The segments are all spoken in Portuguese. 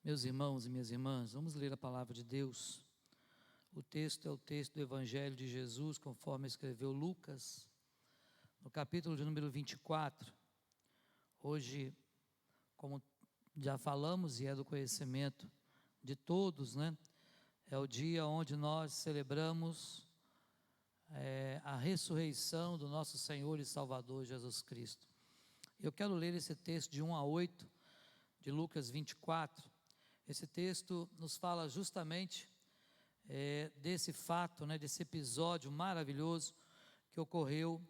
Meus irmãos e minhas irmãs, vamos ler a palavra de Deus. O texto é o texto do Evangelho de Jesus, conforme escreveu Lucas, no capítulo de número 24. Hoje, como já falamos e é do conhecimento de todos, né? É o dia onde nós celebramos a ressurreição do nosso Senhor e Salvador Jesus Cristo. Eu quero ler esse texto de 1 a 8, de Lucas 24. Esse texto nos fala justamente desse fato, né, desse episódio maravilhoso que ocorreu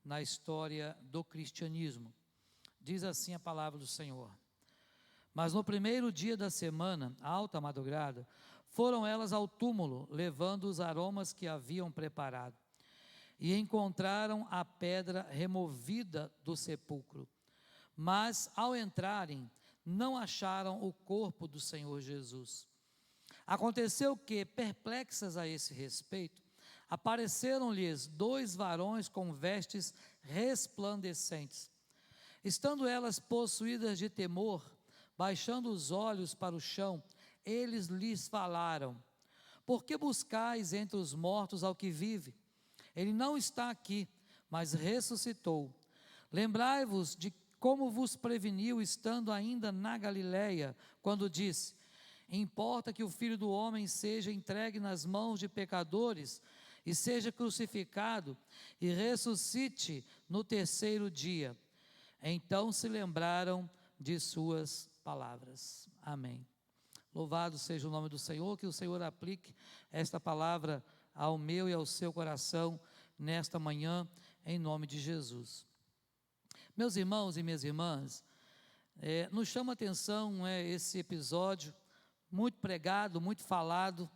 na história do cristianismo. Diz assim a palavra do Senhor: Mas no primeiro dia da semana, alta madrugada, foram elas ao túmulo, levando os aromas que haviam preparado, e encontraram a pedra removida do sepulcro. Mas ao entrarem, não acharam o corpo do Senhor Jesus. Aconteceu que, perplexas a esse respeito, apareceram-lhes 2 varões com vestes resplandecentes. Estando elas possuídas de temor, baixando os olhos para o chão, eles lhes falaram: Por que buscais entre os mortos ao que vive? Ele não está aqui, mas ressuscitou. Lembrai-vos de como vos preveniu, estando ainda na Galiléia, quando disse: Importa que o Filho do Homem seja entregue nas mãos de pecadores, e seja crucificado, e ressuscite no terceiro dia. Então se lembraram de suas palavras. Amém. Louvado seja o nome do Senhor, que o Senhor aplique esta palavra ao meu e ao seu coração nesta manhã, em nome de Jesus. Meus irmãos e minhas irmãs, nos chama a atenção esse episódio, muito pregado, muito falado,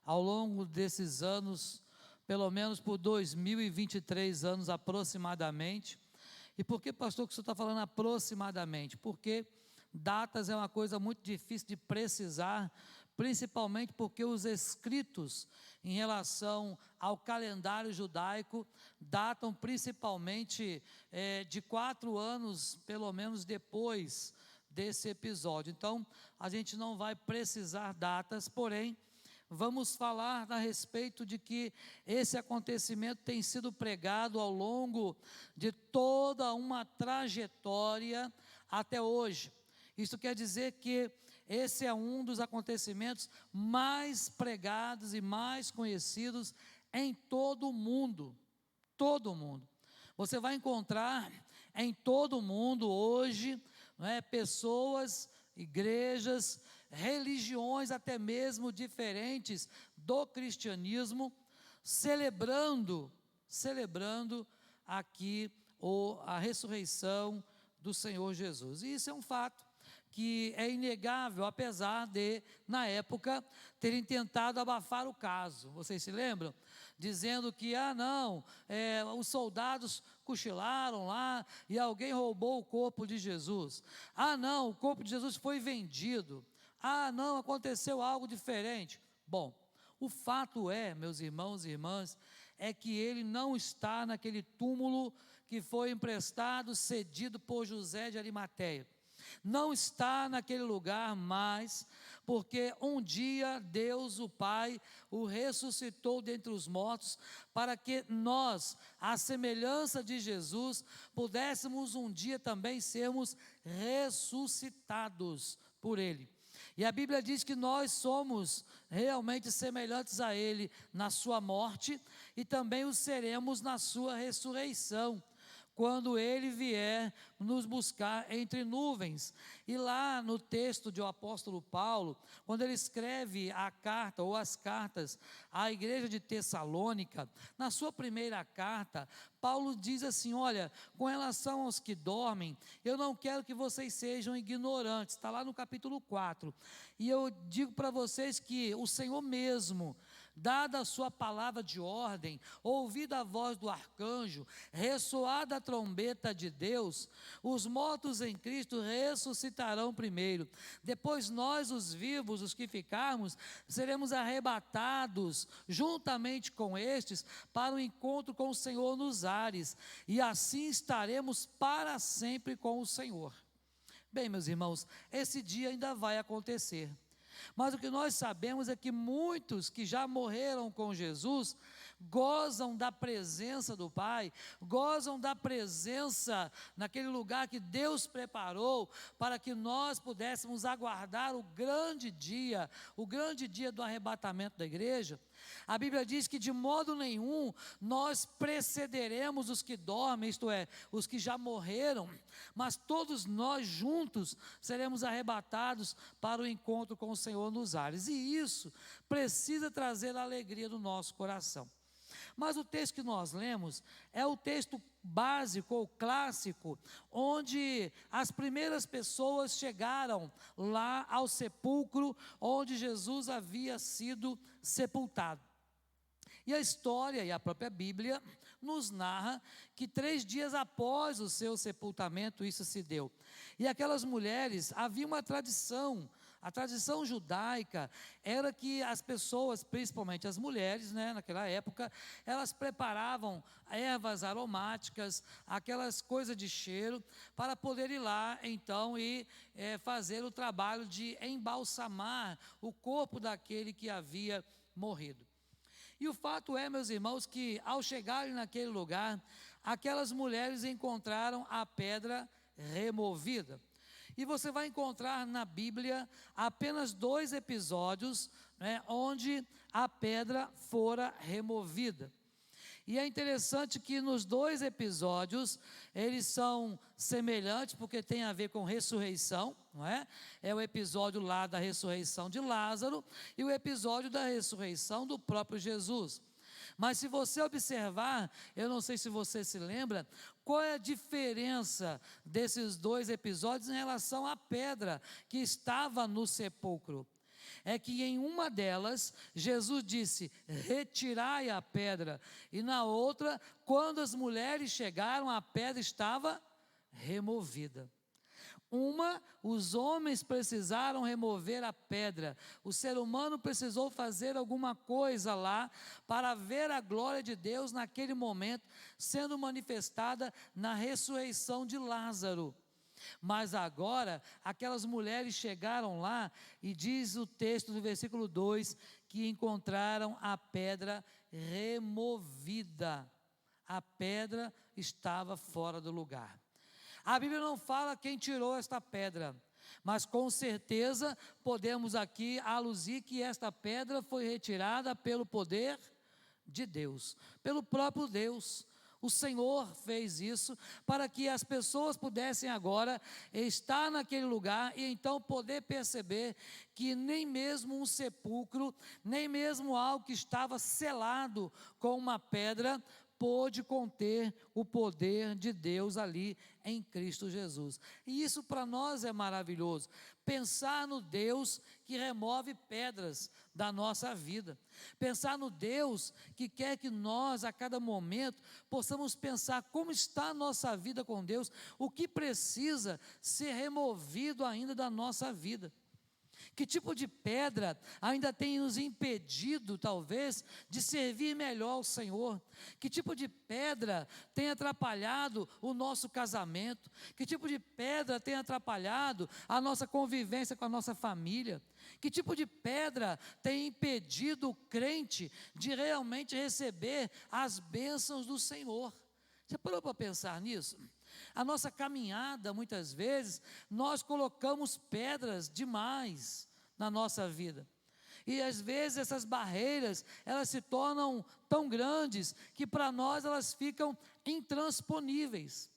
ao longo desses anos, pelo menos por 2023 anos aproximadamente. E por que, pastor, que o senhor está falando aproximadamente? Porque datas é uma coisa muito difícil de precisar, principalmente porque os escritos em relação ao calendário judaico datam principalmente de 4 anos, pelo menos depois desse episódio. Então, a gente não vai precisar datas, porém, vamos falar a respeito de que esse acontecimento tem sido pregado ao longo de toda uma trajetória até hoje. Isso quer dizer que esse é um dos acontecimentos mais pregados e mais conhecidos em todo o mundo. Todo o mundo. Você vai encontrar em todo o mundo hoje, pessoas, igrejas, religiões até mesmo diferentes do cristianismo, celebrando aqui a ressurreição do Senhor Jesus. E isso é um fato que é inegável, apesar de, na época, terem tentado abafar o caso. Vocês se lembram? Dizendo que, os soldados cochilaram lá e alguém roubou o corpo de Jesus. O corpo de Jesus foi vendido. Aconteceu algo diferente. Bom, o fato é, meus irmãos e irmãs, é que ele não está naquele túmulo que foi emprestado, cedido por José de Arimateia. Não está naquele lugar mais, porque um dia Deus, o Pai, o ressuscitou dentre os mortos, para que nós, à semelhança de Jesus, pudéssemos um dia também sermos ressuscitados por Ele. E a Bíblia diz que nós somos realmente semelhantes a Ele na sua morte, e também o seremos na sua ressurreição, quando Ele vier nos buscar entre nuvens. E lá no texto do apóstolo Paulo, quando ele escreve a carta ou as cartas à igreja de Tessalônica, na sua primeira carta, Paulo diz assim: olha, com relação aos que dormem, eu não quero que vocês sejam ignorantes. Está lá no capítulo 4, e eu digo para vocês que o Senhor mesmo, dada a sua palavra de ordem, ouvida a voz do arcanjo, ressoada a trombeta de Deus, os mortos em Cristo ressuscitarão primeiro. Depois nós, os vivos, os que ficarmos, seremos arrebatados juntamente com estes para o encontro com o Senhor nos ares, e assim estaremos para sempre com o Senhor. Bem, meus irmãos, esse dia ainda vai acontecer. Mas o que nós sabemos é que muitos que já morreram com Jesus gozam da presença do Pai, gozam da presença naquele lugar que Deus preparou para que nós pudéssemos aguardar o grande dia do arrebatamento da igreja. A Bíblia diz que de modo nenhum nós precederemos os que dormem, isto é, os que já morreram, mas todos nós juntos seremos arrebatados para o encontro com o Senhor nos ares, e isso precisa trazer alegria no nosso coração. Mas o texto que nós lemos é o texto básico ou clássico, onde as primeiras pessoas chegaram lá ao sepulcro onde Jesus havia sido sepultado. E a história e a própria Bíblia nos narra que 3 dias após o seu sepultamento isso se deu. E aquelas mulheres, havia uma tradição. A tradição judaica era que as pessoas, principalmente as mulheres, naquela época, elas preparavam ervas aromáticas, aquelas coisas de cheiro, para poder ir lá, então, e fazer o trabalho de embalsamar o corpo daquele que havia morrido. E o fato é, meus irmãos, que ao chegarem naquele lugar, aquelas mulheres encontraram a pedra removida. E você vai encontrar na Bíblia apenas 2 episódios, onde a pedra fora removida. E é interessante que nos 2 episódios, eles são semelhantes, porque tem a ver com ressurreição, não é? É o episódio lá da ressurreição de Lázaro e o episódio da ressurreição do próprio Jesus. Mas se você observar, eu não sei se você se lembra, qual é a diferença desses 2 episódios em relação à pedra que estava no sepulcro? É que em uma delas, Jesus disse, retirai a pedra, e na outra, quando as mulheres chegaram, a pedra estava removida. Uma, os homens precisaram remover a pedra, o ser humano precisou fazer alguma coisa lá, para ver a glória de Deus naquele momento, sendo manifestada na ressurreição de Lázaro. Mas agora, aquelas mulheres chegaram lá, e diz o texto do versículo 2, que encontraram a pedra removida. A pedra estava fora do lugar. A Bíblia não fala quem tirou esta pedra, mas com certeza podemos aqui aluzir que esta pedra foi retirada pelo poder de Deus, pelo próprio Deus. O Senhor fez isso para que as pessoas pudessem agora estar naquele lugar e então poder perceber que nem mesmo um sepulcro, nem mesmo algo que estava selado com uma pedra, pôde conter o poder de Deus ali em Cristo Jesus. E isso para nós é maravilhoso, pensar no Deus que remove pedras da nossa vida, pensar no Deus que quer que nós a cada momento possamos pensar como está a nossa vida com Deus, o que precisa ser removido ainda da nossa vida. Que tipo de pedra ainda tem nos impedido, talvez, de servir melhor ao Senhor? Que tipo de pedra tem atrapalhado o nosso casamento? Que tipo de pedra tem atrapalhado a nossa convivência com a nossa família? Que tipo de pedra tem impedido o crente de realmente receber as bênçãos do Senhor? Você parou para pensar nisso? A nossa caminhada, muitas vezes, nós colocamos pedras demais na nossa vida. E às vezes essas barreiras, elas se tornam tão grandes que para nós elas ficam intransponíveis.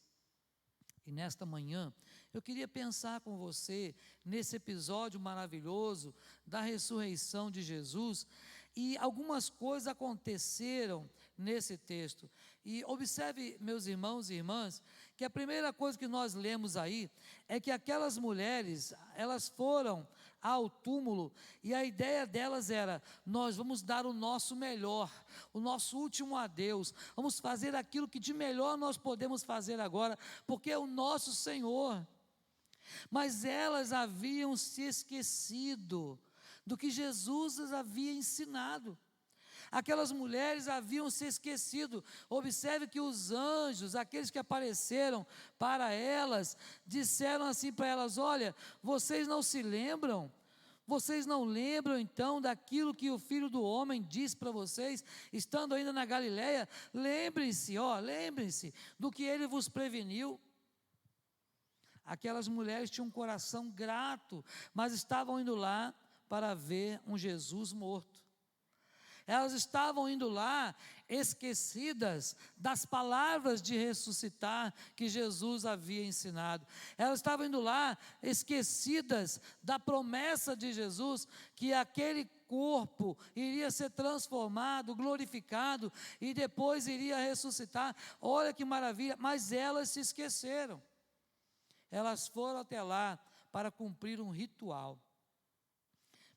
E nesta manhã, eu queria pensar com você nesse episódio maravilhoso da ressurreição de Jesus, e algumas coisas aconteceram nesse texto. E observe, meus irmãos e irmãs, que a primeira coisa que nós lemos aí é que aquelas mulheres, elas foram ao túmulo e a ideia delas era: nós vamos dar o nosso melhor, o nosso último adeus, vamos fazer aquilo que de melhor nós podemos fazer agora, porque é o nosso Senhor. Mas elas haviam se esquecido do que Jesus as havia ensinado. Aquelas mulheres haviam se esquecido. Observe que os anjos, aqueles que apareceram para elas, disseram assim para elas: olha, vocês não se lembram? Vocês não lembram então daquilo que o Filho do Homem disse para vocês, estando ainda na Galileia? Lembrem-se do que ele vos preveniu. Aquelas mulheres tinham um coração grato, mas estavam indo lá para ver um Jesus morto. Elas estavam indo lá esquecidas das palavras de ressuscitar que Jesus havia ensinado. Elas estavam indo lá esquecidas da promessa de Jesus que aquele corpo iria ser transformado, glorificado e depois iria ressuscitar. Olha que maravilha, mas elas se esqueceram. Elas foram até lá para cumprir um ritual.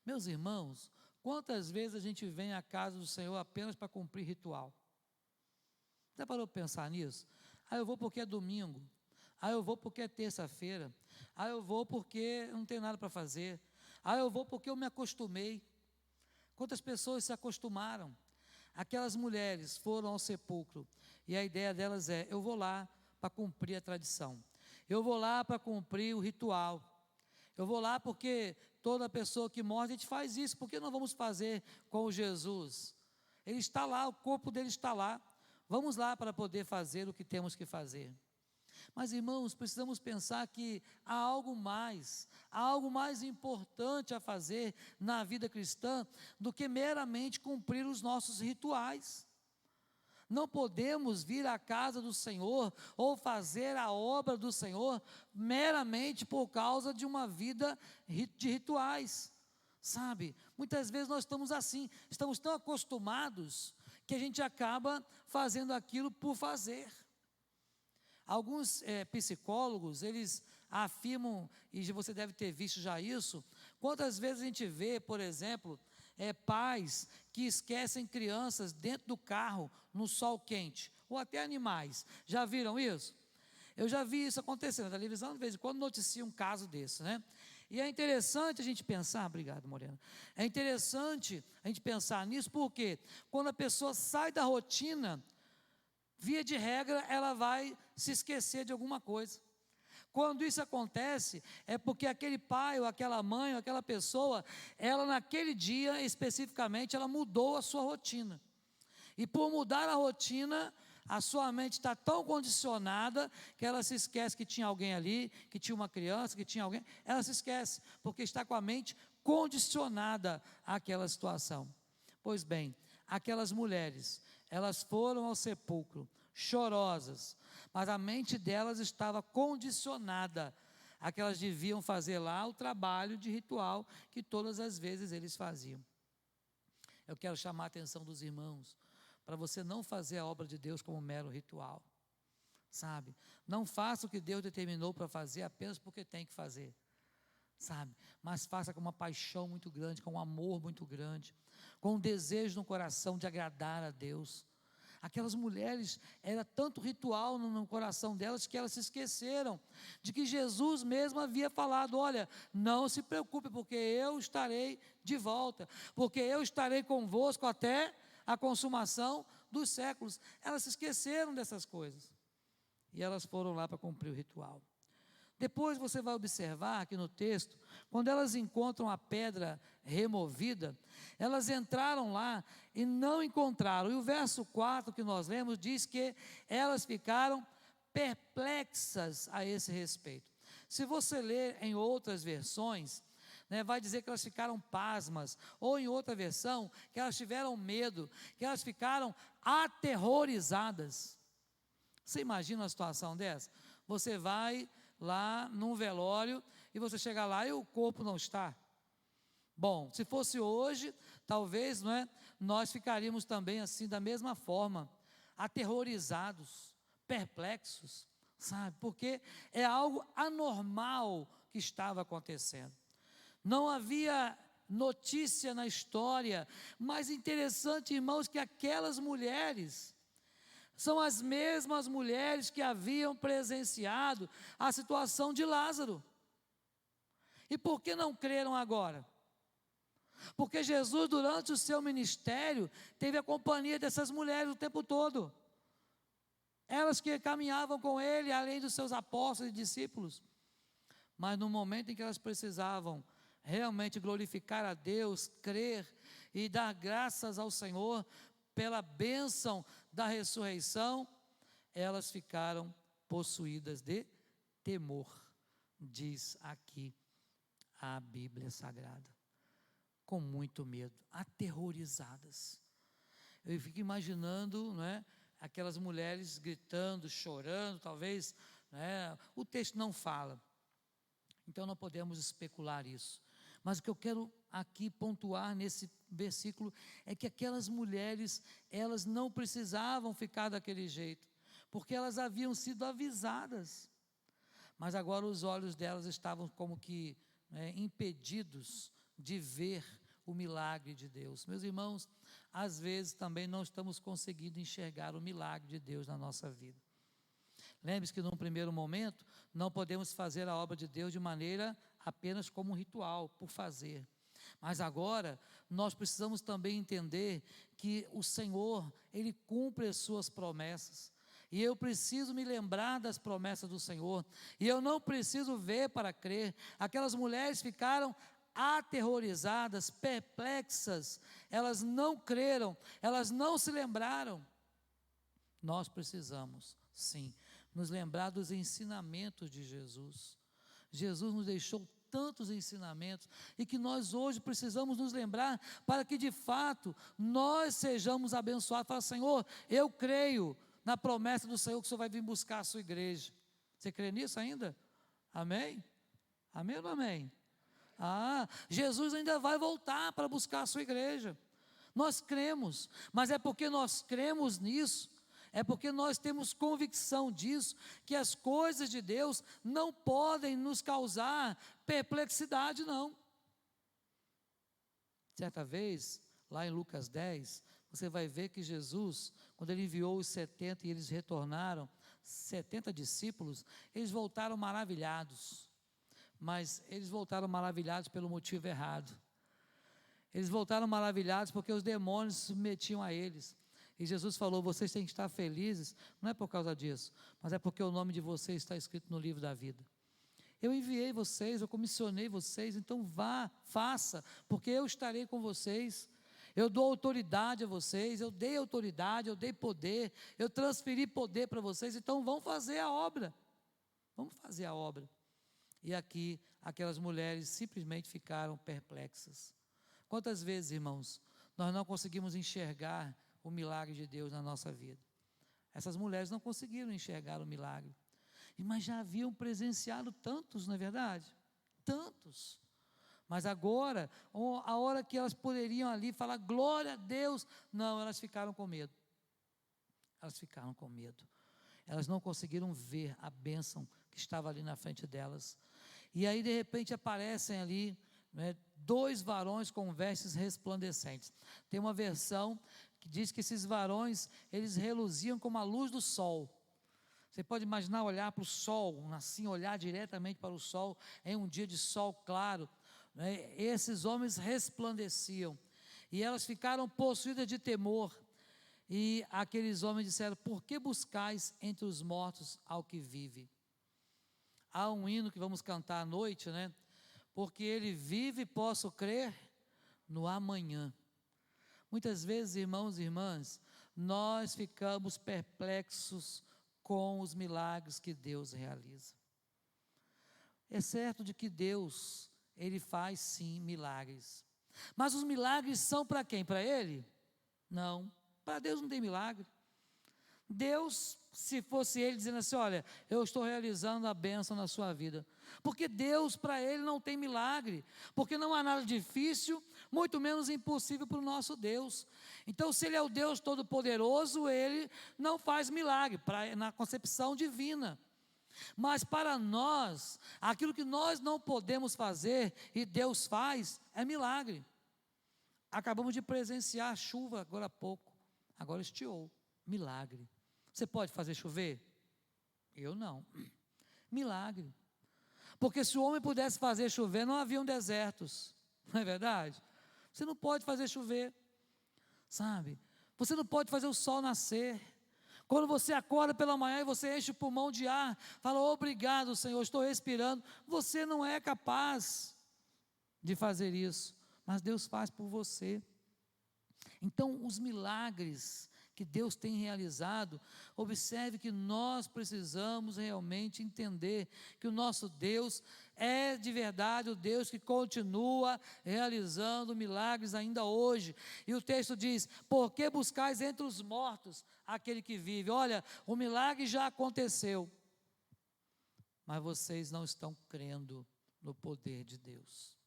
Meus irmãos, quantas vezes a gente vem à casa do Senhor apenas para cumprir ritual? Já parou para pensar nisso? Eu vou porque é domingo. Eu vou porque é terça-feira. Eu vou porque não tenho nada para fazer. Eu vou porque eu me acostumei. Quantas pessoas se acostumaram? Aquelas mulheres foram ao sepulcro e a ideia delas é: eu vou lá para cumprir a tradição. Eu vou lá para cumprir o ritual. Eu vou lá porque toda pessoa que morre, a gente faz isso. Por que não vamos fazer com Jesus? Ele está lá, o corpo dele está lá. Vamos lá para poder fazer o que temos que fazer. Mas, irmãos, precisamos pensar que há algo mais importante a fazer na vida cristã do que meramente cumprir os nossos rituais. Não podemos vir à casa do Senhor ou fazer a obra do Senhor meramente por causa de uma vida de rituais, sabe? Muitas vezes nós estamos assim, estamos tão acostumados que a gente acaba fazendo aquilo por fazer. Alguns psicólogos, eles afirmam, e você deve ter visto já isso, quantas vezes a gente vê, por exemplo, pais que esquecem crianças dentro do carro, no sol quente, ou até animais. Já viram isso? Eu já vi isso acontecendo na televisão, de vez em quando noticia um caso desse, né? E é interessante a gente pensar, obrigado, Morena, é interessante a gente pensar nisso, porque quando a pessoa sai da rotina, via de regra, ela vai se esquecer de alguma coisa. Quando isso acontece, é porque aquele pai, ou aquela mãe, ou aquela pessoa, ela naquele dia, especificamente, ela mudou a sua rotina. E por mudar a rotina, a sua mente está tão condicionada, que ela se esquece que tinha alguém ali, que tinha uma criança, que tinha alguém, ela se esquece, porque está com a mente condicionada àquela situação. Pois bem, aquelas mulheres, elas foram ao sepulcro, chorosas, mas a mente delas estava condicionada a que elas deviam fazer lá o trabalho de ritual que todas as vezes eles faziam. Eu quero chamar a atenção dos irmãos para você não fazer a obra de Deus como um mero ritual, sabe? Não faça o que Deus determinou para fazer apenas porque tem que fazer, sabe? Mas faça com uma paixão muito grande, com um amor muito grande, com um desejo no coração de agradar a Deus. Aquelas mulheres, era tanto ritual no coração delas que elas se esqueceram de que Jesus mesmo havia falado: olha, não se preocupe, porque eu estarei de volta, porque eu estarei convosco até a consumação dos séculos. Elas se esqueceram dessas coisas e elas foram lá para cumprir o ritual. Depois você vai observar aqui no texto, quando elas encontram a pedra removida, elas entraram lá e não encontraram. E o verso 4 que nós lemos diz que elas ficaram perplexas a esse respeito. Se você ler em outras versões, vai dizer que elas ficaram pasmas, ou em outra versão, que elas tiveram medo, que elas ficaram aterrorizadas. Você imagina uma situação dessa? Você vai lá num velório e você chega lá e o corpo não está. Bom, se fosse hoje, talvez, nós ficaríamos também assim, da mesma forma, aterrorizados, perplexos, sabe? Porque é algo anormal que estava acontecendo. Não havia notícia na história, mas interessante, irmãos, que aquelas mulheres são as mesmas mulheres que haviam presenciado a situação de Lázaro. E por que não creram agora? Porque Jesus, durante o seu ministério, teve a companhia dessas mulheres o tempo todo. Elas que caminhavam com ele, além dos seus apóstolos e discípulos. Mas no momento em que elas precisavam realmente glorificar a Deus, crer e dar graças ao Senhor pela bênção da ressurreição, elas ficaram possuídas de temor, diz aqui a Bíblia Sagrada, com muito medo, aterrorizadas. Eu fico imaginando, não é, aquelas mulheres gritando, chorando, talvez, né, o texto não fala, então não podemos especular isso. Mas o que eu quero aqui pontuar nesse versículo é que aquelas mulheres, elas não precisavam ficar daquele jeito, porque elas haviam sido avisadas, mas agora os olhos delas estavam como que impedidos de ver o milagre de Deus. Meus irmãos, às vezes também não estamos conseguindo enxergar o milagre de Deus na nossa vida. Lembre-se que num primeiro momento, não podemos fazer a obra de Deus de maneira apenas como um ritual, por fazer. Mas agora, nós precisamos também entender que o Senhor, Ele cumpre as suas promessas. E eu preciso me lembrar das promessas do Senhor. E eu não preciso ver para crer. Aquelas mulheres ficaram aterrorizadas, perplexas. Elas não creram, elas não se lembraram. Nós precisamos, sim, nos lembrar dos ensinamentos de Jesus. Jesus nos deixou tantos ensinamentos e que nós hoje precisamos nos lembrar para que de fato nós sejamos abençoados. Fala, Senhor, eu creio na promessa do Senhor que o Senhor vai vir buscar a sua igreja. Você crê nisso ainda? Amém? Amém ou não amém? Jesus ainda vai voltar para buscar a sua igreja. Nós cremos, mas é porque nós cremos nisso, é porque nós temos convicção disso, que as coisas de Deus não podem nos causar perplexidade, não. Certa vez, lá em Lucas 10, você vai ver que Jesus, quando Ele enviou os 70 e eles retornaram, 70 discípulos, eles voltaram maravilhados, mas eles voltaram maravilhados pelo motivo errado. Eles voltaram maravilhados porque os demônios se submetiam a eles. E Jesus falou, vocês têm que estar felizes, não é por causa disso, mas é porque o nome de vocês está escrito no livro da vida. Eu enviei vocês, eu comissionei vocês, então vá, faça, porque eu estarei com vocês. Eu dou autoridade a vocês, eu dei autoridade, eu dei poder, eu transferi poder para vocês, então vão fazer a obra. Vamos fazer a obra. E aqui, aquelas mulheres simplesmente ficaram perplexas. Quantas vezes, irmãos, nós não conseguimos enxergar o milagre de Deus na nossa vida? Essas mulheres não conseguiram enxergar o milagre, mas já haviam presenciado tantos, não é verdade? Tantos. Mas agora, a hora que elas poderiam ali falar, glória a Deus, não, elas ficaram com medo. Elas ficaram com medo. Elas não conseguiram ver a bênção que estava ali na frente delas. E aí, de repente, aparecem ali, né, 2 varões com vestes resplandecentes. Tem uma versão que diz que esses varões, eles reluziam como a luz do sol. Você pode imaginar olhar para o sol, assim, olhar diretamente para o sol, em um dia de sol claro, né? Esses homens resplandeciam, e elas ficaram possuídas de temor, e aqueles homens disseram, por que buscais entre os mortos ao que vive? Há um hino que vamos cantar à noite, né? Porque ele vive, posso crer no amanhã. Muitas vezes, irmãos e irmãs, nós ficamos perplexos com os milagres que Deus realiza. É certo de que Deus, Ele faz sim milagres, mas os milagres são para quem? Para Ele? Não, para Deus não tem milagre. Deus, se fosse Ele dizendo assim, olha, eu estou realizando a bênção na sua vida, porque Deus, para Ele não tem milagre, porque não há nada difícil, muito menos impossível para o nosso Deus. Então, se Ele é o Deus Todo-Poderoso, Ele não faz milagre, na concepção divina. Mas para nós, aquilo que nós não podemos fazer e Deus faz, é milagre. Acabamos de presenciar a chuva agora há pouco, agora estiou, milagre. Você pode fazer chover? Eu não. Milagre. Porque se o homem pudesse fazer chover, não haviam desertos, não é verdade? Você não pode fazer chover, sabe? Você não pode fazer o sol nascer. Quando você acorda pela manhã e você enche o pulmão de ar, fala, obrigado, Senhor, estou respirando. Você não é capaz de fazer isso, mas Deus faz por você. Então, os milagres que Deus tem realizado, observe que nós precisamos realmente entender que o nosso Deus é de verdade o Deus que continua realizando milagres ainda hoje. E o texto diz, por que buscais entre os mortos aquele que vive? Olha, o milagre já aconteceu, mas vocês não estão crendo no poder de Deus.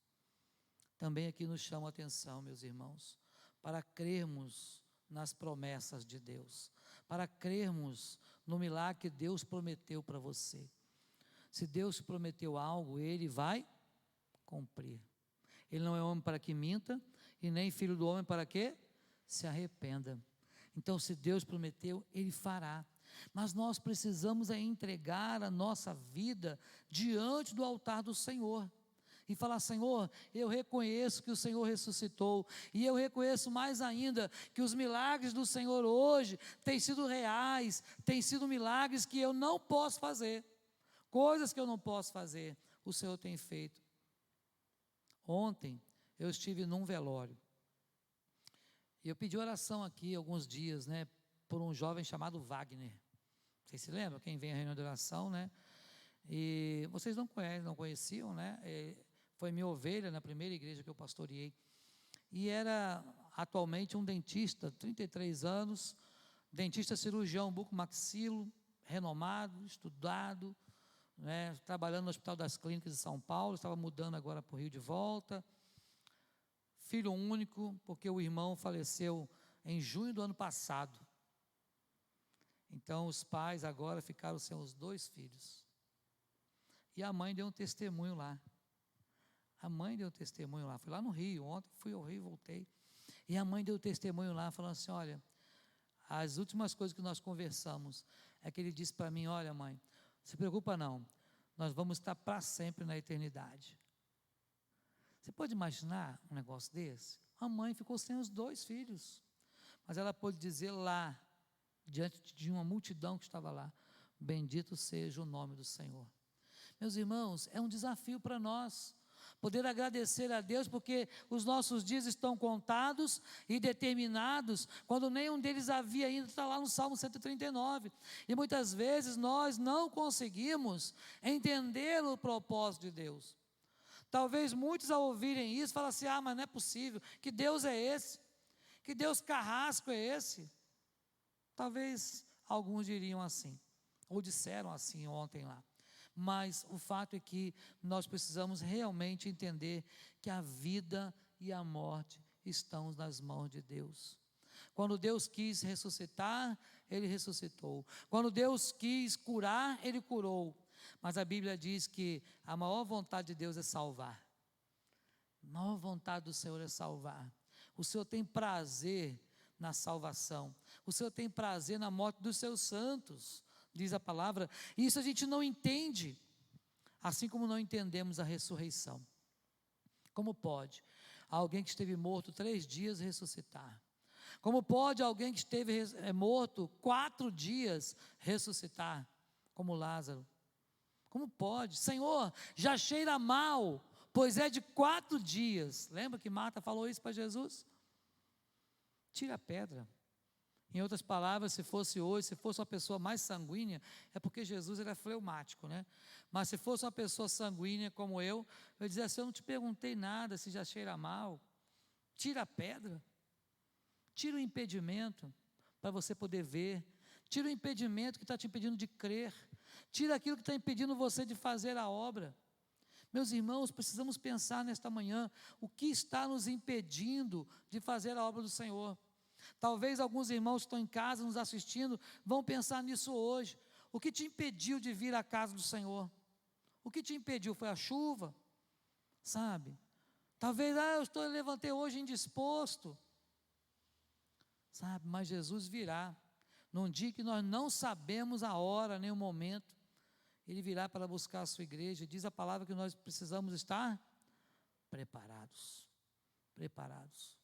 Também aqui nos chama a atenção, meus irmãos, para crermos nas promessas de Deus, para crermos no milagre que Deus prometeu para você. Se Deus prometeu algo, Ele vai cumprir. Ele não é homem para que minta, e nem filho do homem para que se arrependa. Então, se Deus prometeu, Ele fará. Mas nós precisamos entregar a nossa vida diante do altar do Senhor. E falar, Senhor, eu reconheço que o Senhor ressuscitou, e eu reconheço mais ainda que os milagres do Senhor hoje têm sido reais, têm sido milagres que eu não posso fazer, coisas que eu não posso fazer, o Senhor tem feito. Ontem eu estive num velório, e eu pedi oração aqui alguns dias, por um jovem chamado Wagner. Vocês se lembram? Quem vem à reunião de oração, E vocês não conhecem, não conheciam, Foi minha ovelha na primeira igreja que eu pastoreei. E era atualmente um dentista, 33 anos, dentista cirurgião bucomaxilo, renomado, estudado, trabalhando no Hospital das Clínicas de São Paulo, estava mudando agora para o Rio de volta. Filho único, porque o irmão faleceu em junho do ano passado. Então os pais agora ficaram sem os 2 filhos. E a mãe deu um testemunho lá. Fui lá no Rio, ontem fui ao Rio e voltei. E a mãe deu testemunho lá, falando assim, olha, as últimas coisas que nós conversamos, é que ele disse para mim, olha mãe, não se preocupa não, nós vamos estar para sempre na eternidade. Você pode imaginar um negócio desse? A mãe ficou sem os 2 filhos, mas ela pôde dizer lá, diante de uma multidão que estava lá, bendito seja o nome do Senhor. Meus irmãos, é um desafio para nós, poder agradecer a Deus, porque os nossos dias estão contados e determinados, quando nenhum deles havia ainda, está lá no Salmo 139, e muitas vezes nós não conseguimos entender o propósito de Deus. Talvez muitos ao ouvirem isso, falem assim, mas não é possível, que Deus é esse? Que Deus carrasco é esse? Talvez alguns diriam assim, ou disseram assim ontem lá. Mas o fato é que nós precisamos realmente entender que a vida e a morte estão nas mãos de Deus. Quando Deus quis ressuscitar, Ele ressuscitou. Quando Deus quis curar, Ele curou. Mas a Bíblia diz que a maior vontade de Deus é salvar. A maior vontade do Senhor é salvar. O Senhor tem prazer na salvação. O Senhor tem prazer na morte dos seus santos, diz a palavra, e isso a gente não entende, assim como não entendemos a ressurreição. Como pode alguém que esteve morto 3 dias ressuscitar? Como pode alguém que esteve morto 4 dias ressuscitar, como Lázaro? Como pode? Senhor, já cheira mal, pois é de 4 dias. Lembra que Marta falou isso para Jesus? Tira a pedra. Em outras palavras, se fosse hoje, se fosse uma pessoa mais sanguínea, é porque Jesus era fleumático, Mas se fosse uma pessoa sanguínea como eu dizia assim, eu não te perguntei nada, se já cheira mal. Tira a pedra. Tira o impedimento para você poder ver. Tira o impedimento que está te impedindo de crer. Tira aquilo que está impedindo você de fazer a obra. Meus irmãos, precisamos pensar nesta manhã, o que está nos impedindo de fazer a obra do Senhor. Talvez alguns irmãos que estão em casa nos assistindo vão pensar nisso hoje. O que te impediu de vir à casa do Senhor? O que te impediu? Foi a chuva? Sabe? Talvez, eu levantei hoje indisposto. Sabe? Mas Jesus virá. Num dia que nós não sabemos a hora nem o momento, Ele virá para buscar a sua igreja. Diz a palavra que nós precisamos estar preparados. preparados.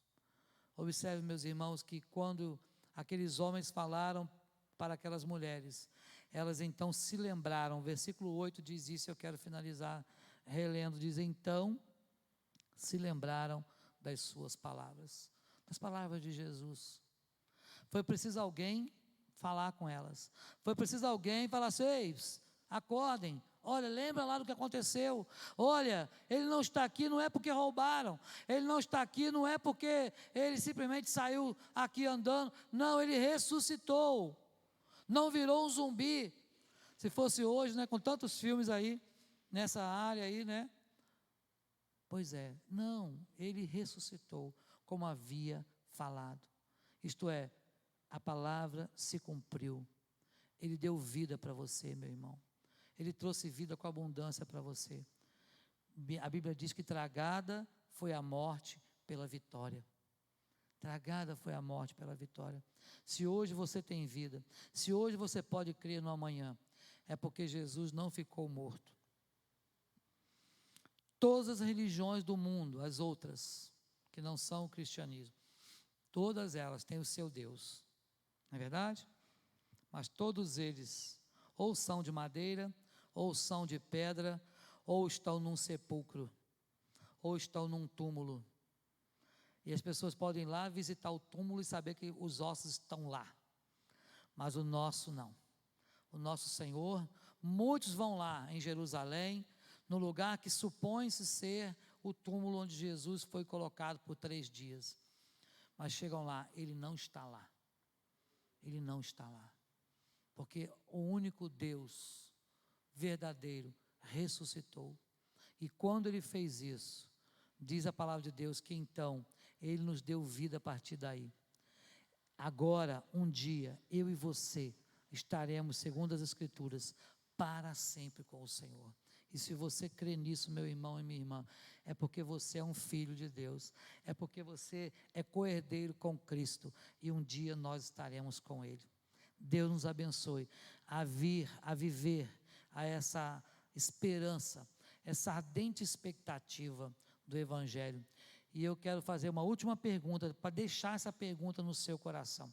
Observe, meus irmãos, que quando aqueles homens falaram para aquelas mulheres, elas então se lembraram, o versículo 8 diz isso, eu quero finalizar relendo, diz: então se lembraram das suas palavras, das palavras de Jesus. Foi preciso alguém falar com elas, foi preciso alguém falar assim: ei, acordem, olha, lembra lá do que aconteceu, olha, ele não está aqui não é porque roubaram, ele não está aqui não é porque ele simplesmente saiu aqui andando, não, ele ressuscitou, não virou um zumbi. Se fosse hoje, né, com tantos filmes aí, nessa área aí, né, pois é, não, ele ressuscitou, como havia falado, isto é, a palavra se cumpriu, ele deu vida para você, meu irmão, ele trouxe vida com abundância para você. A Bíblia diz que tragada foi a morte pela vitória. Tragada foi a morte pela vitória. Se hoje você tem vida, se hoje você pode crer no amanhã, é porque Jesus não ficou morto. Todas as religiões do mundo, as outras, que não são o cristianismo, todas elas têm o seu Deus, não é verdade? Mas todos eles ou são de madeira, ou são de pedra, ou estão num sepulcro, ou estão num túmulo. E as pessoas podem ir lá visitar o túmulo e saber que os ossos estão lá. Mas o nosso não. O nosso Senhor, muitos vão lá em Jerusalém, no lugar que supõe-se ser o túmulo onde Jesus foi colocado por 3 dias. Mas chegam lá, ele não está lá. Ele não está lá. Porque o único Deus verdadeiro ressuscitou. E quando ele fez isso, diz a palavra de Deus que então ele nos deu vida a partir daí. Agora, um dia, eu e você estaremos, segundo as Escrituras, para sempre com o Senhor. E se você crê nisso, meu irmão e minha irmã, é porque você é um filho de Deus, é porque você é co-herdeiro com Cristo, e um dia nós estaremos com Ele. Deus nos abençoe a viver a essa esperança, essa ardente expectativa do Evangelho. E eu quero fazer uma última pergunta, para deixar essa pergunta no seu coração.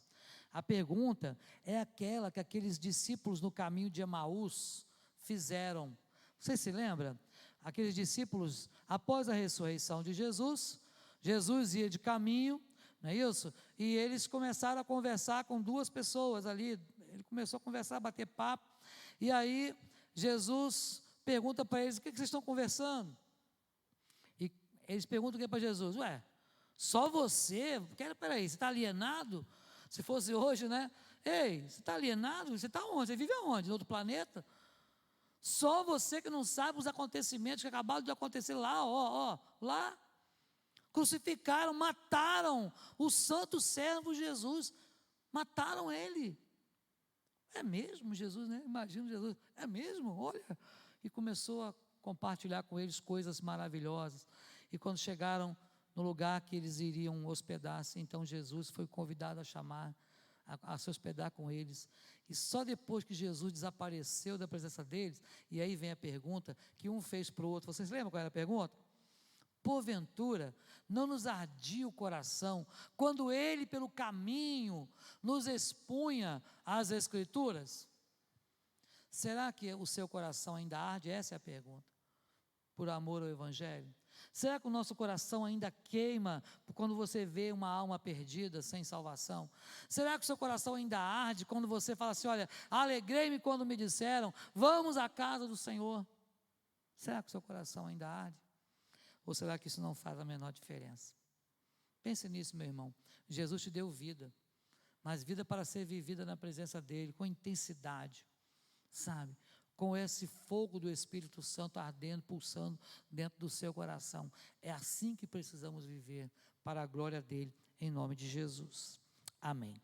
A pergunta é aquela que aqueles discípulos no caminho de Emaús fizeram. Você se lembra? Aqueles discípulos, após a ressurreição de Jesus, Jesus ia de caminho, não é isso? E eles começaram a conversar com 2 pessoas ali, ele começou a conversar, a bater papo, e aí Jesus pergunta para eles: o que vocês estão conversando? E eles perguntam o que para Jesus? Ué, só você? Peraí, você está alienado? Se fosse hoje, né? Ei, você está alienado? Você está onde? Você vive aonde? Em outro planeta? Só você que não sabe os acontecimentos que acabaram de acontecer lá, lá. Crucificaram, mataram o santo servo Jesus, mataram ele. É mesmo Jesus, né? Imagina Jesus, é mesmo? Olha. E começou a compartilhar com eles coisas maravilhosas. E quando chegaram no lugar que eles iriam hospedar-se, então Jesus foi convidado a chamar, a se hospedar com eles. E só depois que Jesus desapareceu da presença deles, e aí vem a pergunta que um fez para o outro. Vocês lembram qual era a pergunta? Porventura, não nos ardia o coração, quando ele pelo caminho nos expunha as Escrituras? Será que o seu coração ainda arde? Essa é a pergunta. Por amor ao Evangelho? Será que o nosso coração ainda queima quando você vê uma alma perdida, sem salvação? Será que o seu coração ainda arde quando você fala assim: olha, alegrei-me quando me disseram, vamos à casa do Senhor? Será que o seu coração ainda arde? Ou será que isso não faz a menor diferença? Pense nisso, meu irmão. Jesus te deu vida, mas vida para ser vivida na presença dEle, com intensidade, sabe? Com esse fogo do Espírito Santo ardendo, pulsando dentro do seu coração. É assim que precisamos viver, para a glória dEle, em nome de Jesus. Amém.